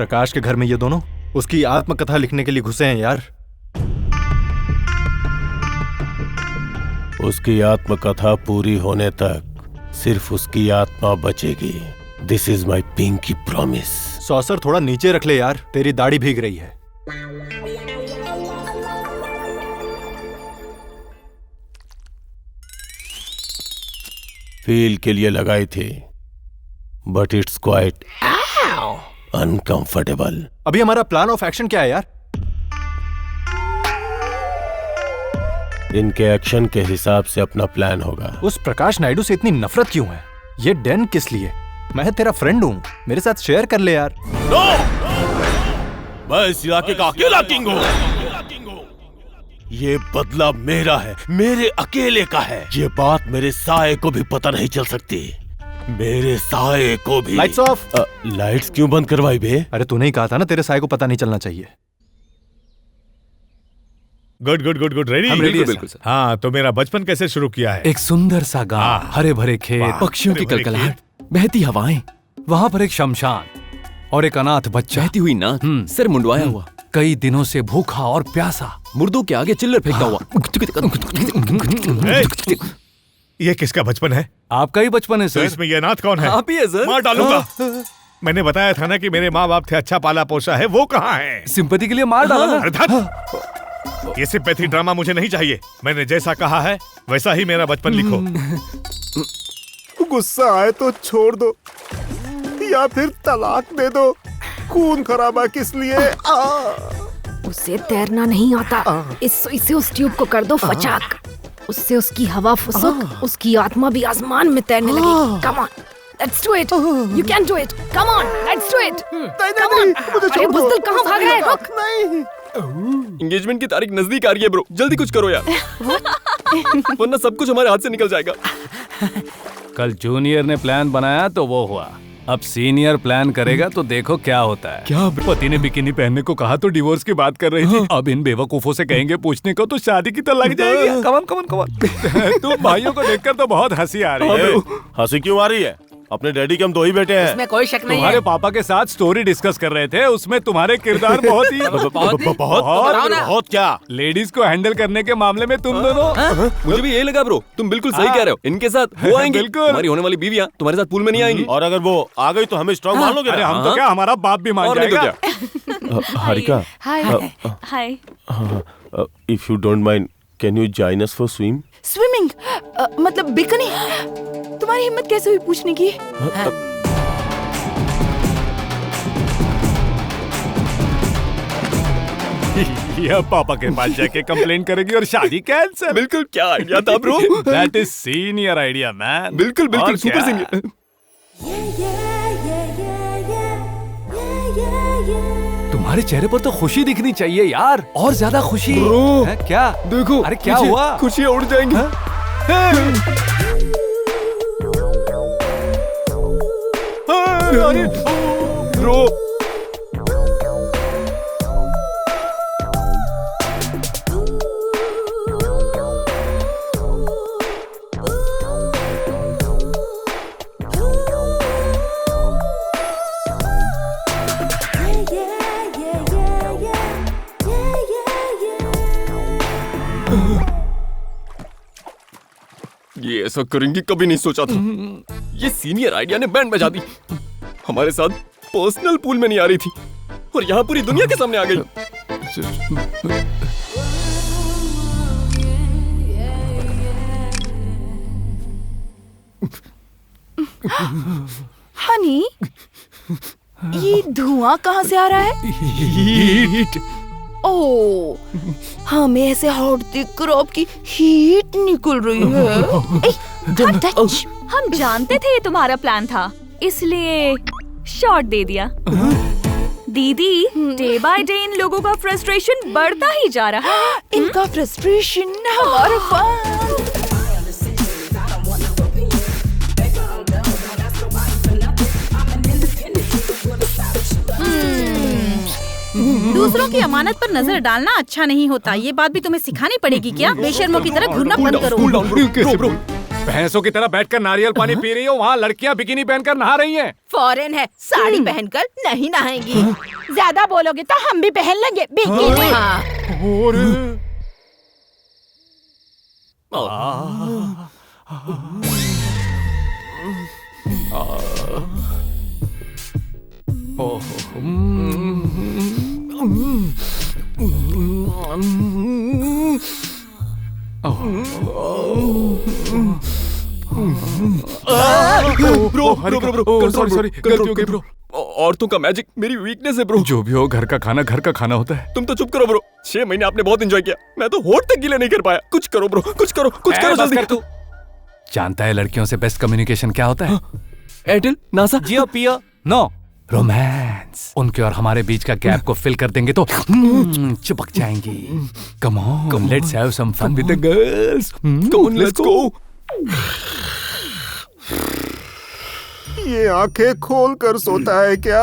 प्रकाश के घर में ये दोनों उसकी आत्मकथा लिखने के लिए घुसे हैं यार। उसकी आत्मकथा पूरी होने तक सिर्फ उसकी आत्मा बचेगी। This is my pinky promise. Saucer थोड़ा नीचे रख ले यार, तेरी दाढ़ी भीग रही है। फील के लिए लगाई थी, बट इट्स क्वाइट अनकंफर्टेबल। अभी हमारा प्लान ऑफ एक्शन क्या है यार? इनके एक्शन के हिसाब से अपना प्लान होगा। उस प्रकाश नायडू से इतनी नफरत क्यों है? ये डेन किस लिए? मैं तेरा फ्रेंड हूँ, मेरे साथ शेयर कर ले यार। नो! मैं इस इलाके का अकेला किंग हूँ। ये बदला मेरा है, मेरे अकेले का है। ये बात मेरे साये को भी पता नहीं चल सकती। मेरे साये को भी। Lights off. लाइट्स क्यों बंद करवाई बे? अरे तूने ही कहा था ना तेरे साये को पता नहीं चलना चाहिए। Good good good good. Ready? हम रेडी हैं, बिल्कुल सर। हाँ, तो मेरा बचपन कैसे शुरू किया है? एक सुंदर सा गांव, हरे भरे खेत, पक्षियों की कलकलाहट, बहती हवाएं, वहाँ पर एक शमशान और एक अनाथ बच्चा, बहती हुई नाक, सर मुंडवाया हुआ, कई दिनों से भूखा और प्यासा, मुर्दों के आगे चिल्लर फेंकता हुआ। ये किसका बचपन है? आपका ही बचपन है तो सर। इसमें ये अनाथ कौन है? आप ही है सर। मार डालूंगा। मैंने बताया था ना कि मेरे माँ बाप थे अच्छा पाला पोसा है, वो कहाँ है? सिंपैथी के लिए मार डाला ना। अरे धत! ये सिंपैथी ड्रामा मुझे नहीं चाहिए। मैंने जैसा कहा है वैसा ही मेरा बचपन लिखो। गुस्सा आए तो छोड़ दो या फिर तलाक दे दो। खून खराबा किस लिए? उसे तैरना नहीं आता, इस सुई से उस ट्यूब को कर दो फचाक। उससे उसकी हवा फुसुक, उसकी आत्मा भी आसमान में तैरने लगेगी। Come on, let's do it. You can do it. Come on, let's do it. Come on. अरे बुज़दिल कहाँ भाग रहा है? रुक। नहीं। एंगेजमेंट की तारीख नजदीक आ रही है ब्रो, जल्दी कुछ करो यार, वरना सब कुछ हमारे हाथ से निकल जाएगा। कल जूनियर ने प्लान बनाया तो वो हुआ, अब सीनियर प्लान करेगा तो देखो क्या होता है। क्या पति ने बिकिनी पहनने को कहा तो डिवोर्स की बात कर रही थी। अब इन बेवकूफों से कहेंगे पूछने को तो शादी की तो लग जाएगी। कमन कमन कमन। तुम भाइयों को देखकर तो बहुत हंसी आ रही है। हंसी क्यों आ रही है? अपने डैडी के हम दो ही बेटे हैं। इसमें कोई शक नहीं तुम्हारे है। पापा के साथ स्टोरी डिस्कस कर रहे थे, उसमें तुम्हारे किरदार बहुत ही बहुत क्या? लेडीज को हैंडल करने के मामले में तुम दोनों। मुझे भी यही लगा ब्रो, तुम बिल्कुल सही कह रहे हो। इनके साथ वो आएंगे, बिल्कुल। हमारी होने वाली बीवियां तुम्हारे साथ पूल में नहीं आएंगी। और अगर वो आ गई तो हमें स्ट्रॉन्ग मान लोगे? अरे हम तो क्या, हमारा बाप भी मान और नहीं तो जाएगा। क्या। Harika, hi. If you don't mind, can you join us for swim? Swimming? मतलब बिकनी? तुम्हारी हिम्मत कैसे हुई पूछने की? यह पापा के पास जाके कंप्लेंट करेगी और शादी कैंसिल। बिल्कुल, क्या आइडिया था bro? That is senior idea man. बिल्कुल बिल्कुल, सुपर सीनियर। तुम्हारे चेहरे पर तो खुशी दिखनी चाहिए यार, और ज्यादा खुशी। है, क्या देखो, अरे क्या हुआ? खुशियां उड़ जाएंगी। अरे ब्रो, ये ऐसा करेंगी कभी नहीं सोचा था। ये सीनियर आइडिया ने बैंड बजा दी। हमारे साथ पर्सनल पूल में नहीं आ रही थी और यहाँ पूरी दुनिया के सामने आ गई। हनी, ये धुआं कहाँ से आ रहा है? हीट। ओह, हमें ऐसे हॉट देखकर आपकी हीट निकल रही है। Don't touch। हम जानते थे ये तुम्हारा प्लान था, इसलिए शॉट दे दिया। दीदी, डे बाय डे इन लोगों का फ्रस्ट्रेशन बढ़ता ही जा रहा है। इनका फ्रस्ट्रेशन हमारा फन। दूसरों की अमानत पर नजर डालना अच्छा नहीं होता। ये बात भी तुम्हें सिखानी पड़ेगी क्या? बेशर्मों की तरह घूरना बंद करो। भैंसों की तरह बैठकर नारियल पानी पी रही हो, वहाँ लड़कियाँ बिकिनी पहनकर नहा रही हैं। फॉरेन है, साड़ी पहनकर नहीं नहाएंगी। ज्यादा बोलोगे तो हम भी पहन लेंगे बिकिनी। और सॉरी गलती हो गई ब्रो। औरतों का मैजिक मेरी वीकनेस है ब्रो। जो भी हो, घर का खाना होता है। तुम तो चुप करो ब्रो। 6 महीने आपने बहुत एंजॉय किया, मैं तो होठ तक गीले नहीं कर पाया। कुछ करो ब्रो, कुछ करो जल्दी। तू जानता है लड़कियों से बेस्ट कम्युनिकेशन क्या होता है? एयरटेल, नासा, जियो पियो, नो रोमांस। उनके और हमारे बीच का गैप को फिल कर देंगे तो चिपक जाएंगी। Come on, let's have some fun with the girls. Come on, let's go. ये आंखें खोल कर सोता है क्या?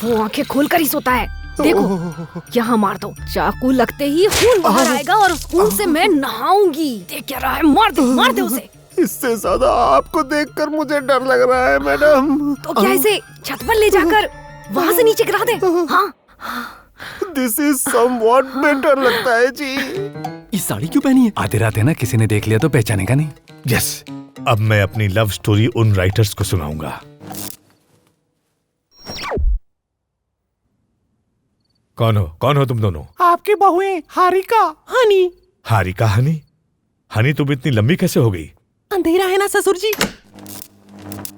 वो आंखें खोल कर ही सोता है। देखो, यहाँ मार दो। चाकू लगते ही खून बाहर आएगा और उस खून से मैं नहाऊंगी। देख क्या रहा है, मार दे उसे। इससे ज्यादा आपको देखकर मुझे डर लग रहा है मैडम। तो क्या इसे छत पर ले जाकर वहाँ से नीचे गिरा दे? हाँ, दिस इज समवॉट बेटर लगता है जी। ये साड़ी क्यों पहनी है? आधी रात है ना, किसी ने देख लिया तो पहचानेगा नहीं। यस, अब मैं अपनी लव स्टोरी उन राइटर्स को सुनाऊंगा। कौन हो तुम दोनों? आपकी बहुएं हारिका, हनी। हारिका, हनी? हनी तुम इतनी लंबी कैसे हो गई? अंधेरा है ना ससुर जी।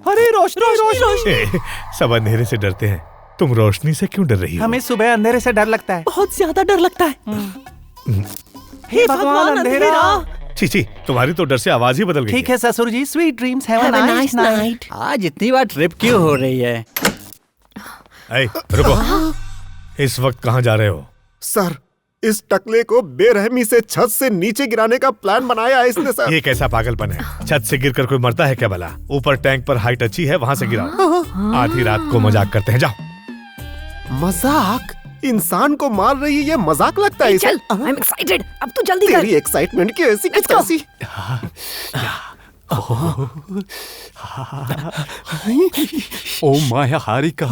अरे रोशनी। सब अंधेरे से डरते हैं, तुम रोशनी से क्यों डर रही हो? हमें सुबह अंधेरे से डर लगता है। बहुत ज्यादा डर लगता है। हे भगवान, अंधेरा। छी, तुम्हारी तो डर से आवाज ही बदल गई। ठीक है ससुर जी, sweet dreams, have a nice night. आज इतनी बार ट्रिप क्यों हो रही है? रुको, इस वक्त कहाँ जा रहे हो? सर, इस टकले को बेरहमी से छत से नीचे गिराने का प्लान बनाया है इसने सर। ये कैसा पागलपन है? छत से गिरकर कोई मरता है क्या भला? ऊपर टैंक पर हाइट अच्छी है, वहाँ से गिराओ। आधी रात को मजाक करते हैं, जाओ। मजाक? इंसान को मार रही है, ये मजाक लगता है इसे? चल, I'm excited, अब तू जल्दी कर। तेरी एक्साइटमेंट की ऐसी की तैसी। ओ माय हारिका,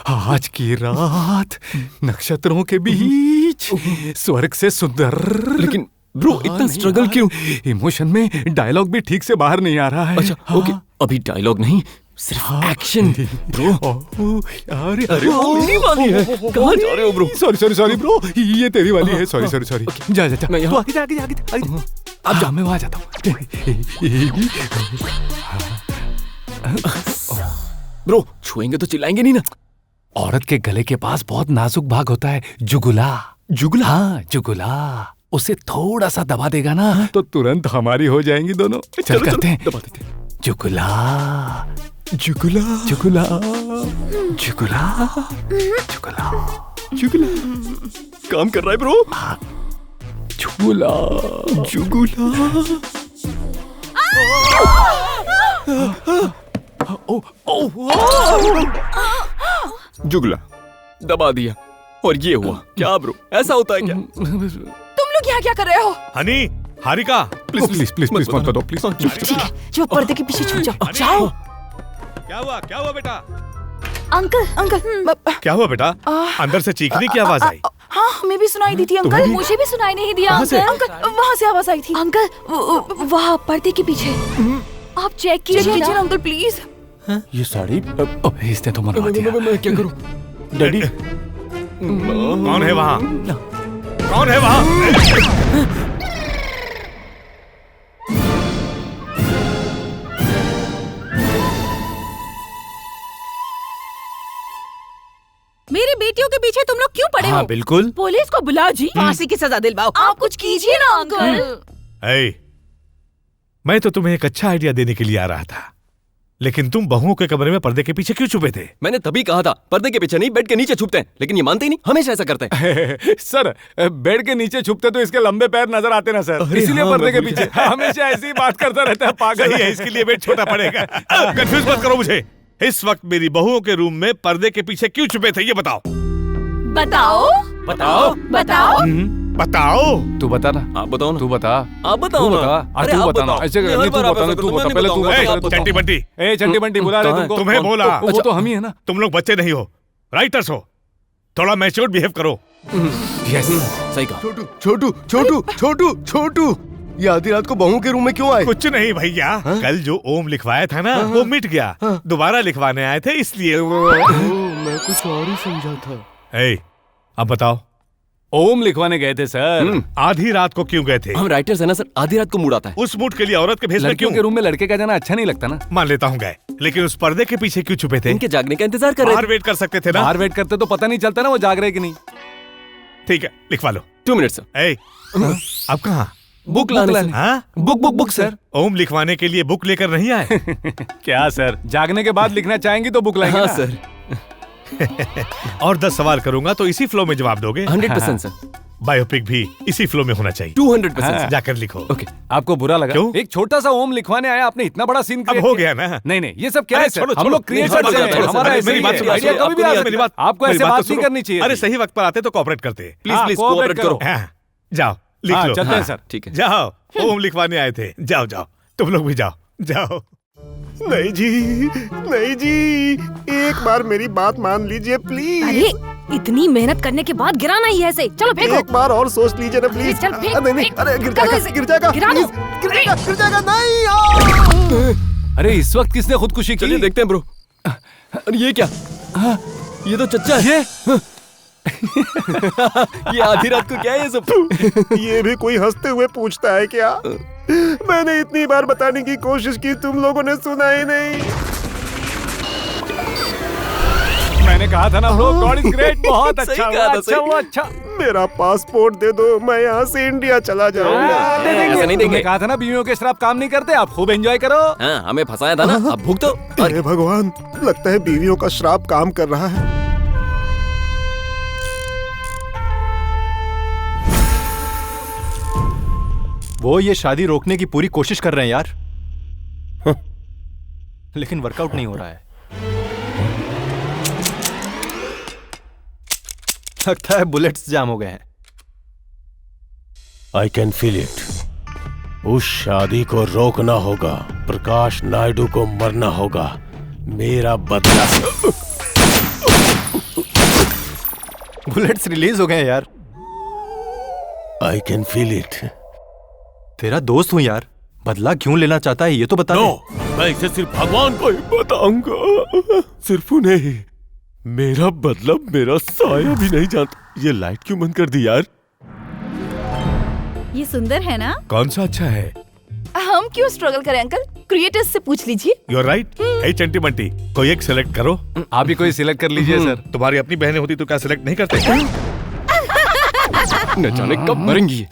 आज की रात नक्षत्रों के बीच स्वर्ग से सुंदर। लेकिन ब्रो इतना स्ट्रगल क्यों? इमोशन में डायलॉग भी ठीक से बाहर नहीं आ रहा है। अच्छा ओके, अभी डायलॉग नहीं, सिर्फ एक्शन ब्रो। अरे मेरी वाली है, कहाँ जा रहे हो ब्रो? सॉरी ब्रो, ये तेरी वाली है। सॉरी जा मैं यहाँ। अब जा, मैं वहां जाता हूँ। ब्रो छुएंगे तो चिल्लाएंगे नहीं ना? औरत के गले के पास बहुत नाजुक भाग होता है, जुगुला। हाँ, जुगुला। उसे थोड़ा सा दबा देगा ना तो तुरंत हमारी हो जाएंगी दोनों। चल करते हैं, दबा देते हैं। जुगुला। काम कर रहा है ब्रो। जुगुला। जुगला दबा दिया और ये हुआ क्या ब्रो? ऐसा होता है क्या? तुम लोग यहाँ क्या कर रहे हो? हनी, हारिका, प्लीज मत बताओ प्लीज। ठीक है, जो पर्दे के पीछे छुप जाओ। क्या हुआ बेटा? अंकल। क्या हुआ बेटा? अंदर से चीखने की आवाज आई। हाँ, हमें भी सुनाई दी थी अंकल। मुझे भी सुनाई नहीं दिया अंकल, वहाँ से आवाज आई थी। अंकल, वहाँ पर्दे के पीछे। आप चेक कीजिए ना अंकल प्लीज। ये साड़ी इसने तो मरवा दिया। मैं क्या करूं? डैडी, कौन है वहाँ? कौन है वहाँ? मेरी बेटियों के पीछे तुम लोग क्यों पड़े हो? बिल्कुल। पुलिस को बुलाओ जी, फांसी की सजा दिलवाओ। आप कुछ कीजिए ना अंकल। मैं तो तुम्हें एक अच्छा आइडिया देने के लिए आ रहा था, लेकिन तुम बहुओं के कमरे में पर्दे के पीछे क्यों छुपे थे? मैंने तभी कहा था पर्दे के पीछे नहीं, बेड के नीचे छुपते हैं, लेकिन ये मानते ही नहीं, हमेशा ऐसा करते हैं। सर, बेड के नीचे छुपते तो इसके लंबे पैर नजर आते ना सर, इसीलिए पर्दे के पीछे। हमेशा ऐसी बात करता रहता है, पागल है। इसके लिए बेड छोटा पड़ेगा। कंफ्यूज मत करो मुझे। इस वक्त मेरी बहुओं के रूम में पर्दे के पीछे क्यों छुपे थे, ये बताओ। बताओ। बताओ। तू बता ना। आप बताओ ना। तू बता। आप बताओ तू ना। बता। अरे तू आप बता ना। बताओ। ऐसे मैं नहीं, हर तू बार बता ना, आपको तू बताता बता। पहले तू हूँ, बता। मैं चंटी बंटी, ए चंटी बंटी बुला रहे तुमको। तुम्हें बोला। वो तो हम ही है ना। तुम लोग बच्चे नहीं हो, राइटर्स हो, थोड़ा मैच्योर्ड बिहेव करो। यस, सही कहा। छोटू छोटू छोटू छोटू छोटू, ये आधी रात को बहू के रूम में क्यों आए? कुछ नहीं भैया, कल जो ओम लिखवाया था ना वो मिट गया, दोबारा लिखवाने आए थे इसलिए। मैं कुछ और ही समझा था। ए, अब बताओ। ओम लिखवाने गए थे सर। आधी रात को क्यों गए थे? हम राइटर्स है ना सर, आधी रात को मूड आता है। उस मूड के लिए औरत के भेष में लड़कियों क्यों? के रूम में लड़के का जाना अच्छा नहीं लगता ना। मान लेता हूँ गए, लेकिन उस पर्दे के पीछे क्यों छुपे थे? इनके जागने का इंतजार कर रहे बाहर थे। वेट कर सकते थे ना। बाहर वेट करते तो पता नहीं चलता ना वो जाग रहे कि नहीं। ठीक है, लिखवा लो। 2 मिनट सर। ए, अब कहाँ? बुक लाने। हाँ? Book sir. ओम लिखवाने के लिए बुक लेकर नहीं आए? क्या सर, जागने के बाद लिखना चाहेंगी तो बुक लाएंगे हाँ ना? सर। और 10 सवाल करूंगा तो इसी फ्लो में जवाब दोगे? 100% सर। बायोपिक भी इसी फ्लो में होना चाहिए। 200% जाकर लिखो। ओके। आपको बुरा लगा? क्यों? एक छोटा सा ओम लिखवाने आया, आपने इतना बड़ा सीन अब हो गया ना। नहीं, ये सब क्या अरे है सर? छोड़ो, हम छोड़ो। लोग क्रिएटर्स छोड़ो, हैं, छोड़ो, हमारा छोड़ो, ऐसे मेरी ही बात है। सुनो, आइडिया कभी भी आ मेरी बात, आपको मेरी ऐसे बात बात तो नहीं सुनो। करनी चाहिए। अरे सही वक्त पर आते तो कोऑपरेट करते। प्लीज कोऑपरेट करो। हाँ, जाओ लिख हाँ, लो। चलते हैं सर। ठीक है। जाओ, ओम लिखवाने आए थे। जाओ, तुम लोग भी जाओ। नहीं जी, नहीं जी, एक बार मेरी बात मान लीजिए प्लीज। अरे इतनी मेहनत करने के बाद गिराना ही है ऐसे। चलो फेंको। एक बार और सोच लीजिए ना प्लीज। चल फेंक। नहीं, फेंक। अरे गिर करो जाएगा, इसे। गिर जाएगा, गिरा दो। गिर जाएगा नहीं। अरे इस वक्त किसने खुदकुशी की? चलिए देखते हैं ब्रो। अरे ये क्या? ये तो चच्चा है। ये आधी रात को क्या है ये सब? ये भी कोई हंसते हुए पूछता है क्या? मैंने इतनी बार बताने की कोशिश की, तुम लोगों ने सुना ही नहीं। मैंने कहा था ना ब्रो, गॉड इज ग्रेट। बहुत सही अच्छा हुआ, कहा था, अच्छा सही। हुआ, अच्छा। मेरा पासपोर्ट दे दो, मैं यहाँ से इंडिया चला जाऊंगा। ऐसा नहीं तुमने देंगे। कहा था ना बीवियों के श्राप काम नहीं करते, आप खूब एंजॉय करो। हाँ, हमें फंसाया था ना, अब भुगतो। अरे भगवान, लगता है बीवियों का श्राप काम कर रहा है। वो ये शादी रोकने की पूरी कोशिश कर रहे हैं यार, लेकिन वर्कआउट नहीं हो रहा है। लगता है बुलेट्स जाम हो गए हैं। I can feel it. उस शादी को रोकना होगा, प्रकाश नायडू को मरना होगा, मेरा बदला। बुलेट्स रिलीज हो गए हैं यार। I can feel it. तेरा दोस्त हूं यार, बदला क्यों लेना चाहता है ये तो बता नो, मैं इसे सिर्फ भगवान को ही बताऊंगा, सिर्फ उन्हें ही। मेरा बदला मेरा साया भी नहीं जानता। ये लाइट क्यों बंद कर दी यार? ये सुंदर है ना? कौन सा अच्छा है? हम क्यों स्ट्रगल करें अंकल, क्रिएटर्स से पूछ लीजिए। You are right. ए चंटी बंटी, कोई एक सिलेक्ट करो। आप ही कोई सिलेक्ट कर लीजिए सर। तुम्हारी अपनी बहनें होती तो क्या सिलेक्ट नहीं करते? न जाने कब मरेंगी।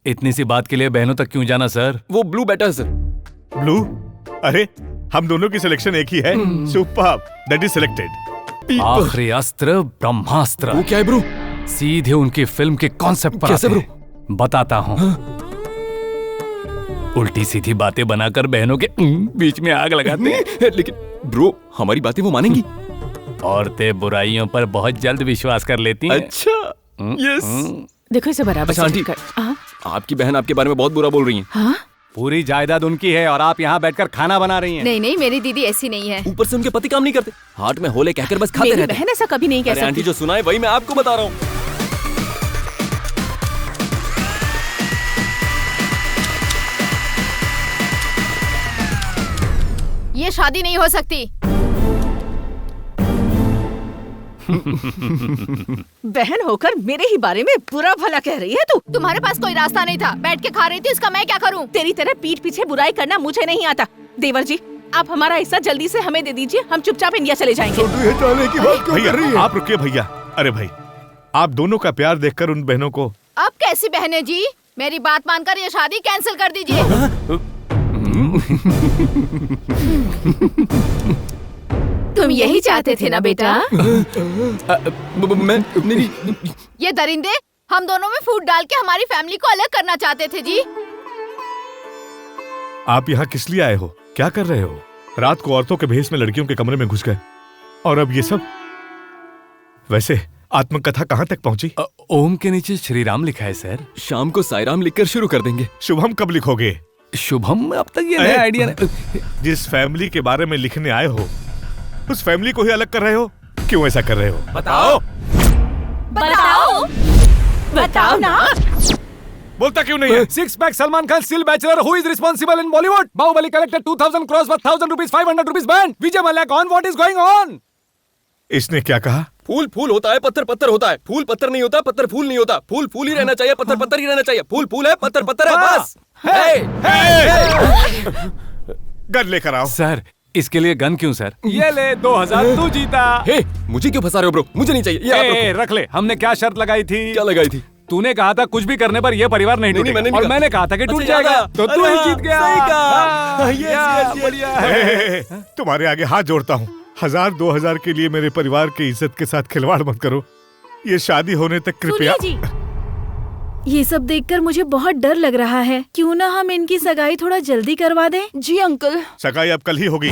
इतनी सी बात के लिए बहनों तक क्यों जाना सर? वो ब्लू बेटा है सर। ब्लू? अरे हम दोनों की सिलेक्शन एक ही है। Superb, that is selected. आखिरी अस्त्र ब्रह्मास्त्र। वो क्या है ब्रो? सीधे उनकी फिल्म के कॉन्सेप्ट पर कैसे आते हैं। बताता हूँ। उल्टी सीधी बातें बनाकर बहनों के बीच में आग लगाते हैं। लेकिन ब्रो, हमारी बातें वो मानेंगी? औरतें बुराइयों पर बहुत जल्द विश्वास कर लेती हैं। अच्छा, यस। देखो इसे बराबर अच्छा आंटी, आपकी बहन आपके बारे में बहुत बुरा बोल रही है। हाँ? पूरी जायदाद उनकी है और आप यहाँ बैठकर खाना बना रही हैं। नहीं, मेरी दीदी ऐसी नहीं है। ऊपर से उनके पति काम नहीं करते, हार्ट में होले कहकर बस खाते मेरी रहते हैं। बहन ऐसा कभी नहीं कह अरे आंटी, सकती। जो सुना है वही मैं आपको बता रहा हूँ। ये शादी नहीं हो सकती। बहन होकर मेरे ही बारे में बुरा भला कह रही है तू। तुम्हारे पास कोई रास्ता नहीं था, बैठ के खा रही थी, उसका मैं क्या करूं? तेरी तरह पीठ पीछे बुराई करना मुझे नहीं आता। देवर जी, आप हमारा हिस्सा जल्दी से हमें दे दीजिए, हम चुपचाप इंडिया चले जाएंगे। ये जाने की बात क्यों कर रही है? भैया आप रुकिए भैया। अरे भाई, आप दोनों का प्यार देखकर उन बहनों को। अब कैसी बहनें जी? मेरी बात मानकर ये शादी कैंसिल कर दीजिए। तुम यही चाहते थे ना बेटा? मैं नहीं। ये दरिंदे हम दोनों में फूट डाल के हमारी फैमिली को अलग करना चाहते थे जी। आप यहाँ किस लिए आए हो? क्या कर रहे हो? रात को औरतों के भेष में लड़कियों के कमरे में घुस गए और अब ये सब। वैसे आत्मकथा कहाँ तक पहुँची? ओम के नीचे श्री राम लिखा है सर। शाम को साईराम लिखकर शुरू कर देंगे। शुभम कब लिखोगे? शुभम अब तक ये नया आइडिया जिस फैमिली के बारे में लिखने आए हो उस फैमिली को ही अलग कर रहे हो, क्यों ऐसा कर रहे हो? बताओ बताओ बताओ ना। बोलता क्यों नहीं है? Six pack Salman Khan still bachelor, who is responsible in Bollywood? Baahubali collected 2000 crores worth 1000 rupees 500 rupees ban. Vijay Mallya gone, what is going on? इसने क्या कहा? फूल फूल होता है, पत्थर पत्थर होता है। फूल पत्थर नहीं होता, पत्थर फूल नहीं होता। फूल फूल ही रहना चाहिए, पत्थर पत्थर ही रहना चाहिए। फूल फूल है, पत्थर पत्थर है, बस। गन लेकर आओ। सर इसके लिए गन क्यों सर? ये ले 2000 तू जीता। हे, मुझे क्यों फंसा रहे हो ब्रो? मुझे नहीं चाहिए। ये आप रखो। रख ले। हमने क्या शर्त लगाई थी? क्या लगाई थी? तूने कहा था कुछ भी करने पर ये परिवार नहीं टूटेगा, मैंने नहीं और कहा। मैंने कहा था कि टूट अच्छा, जाएगा, याद तो तू ही जीत गया। सही कहा। हाँ, Yes, या, yes, yes, बढ़िया yes. है। तुम्हारे आगे हाथ जोड़ता हूँ, 1000-2000 के लिए मेरे परिवार की इज्जत के साथ खिलवाड़ मत करो। ये शादी होने तक कृपया। सुनिए जी, ये सब देखकर मुझे बहुत डर लग रहा है। क्यों ना हम इनकी सगाई थोड़ा जल्दी करवा दें? जी अंकल। सगाई अब कल ही होगी।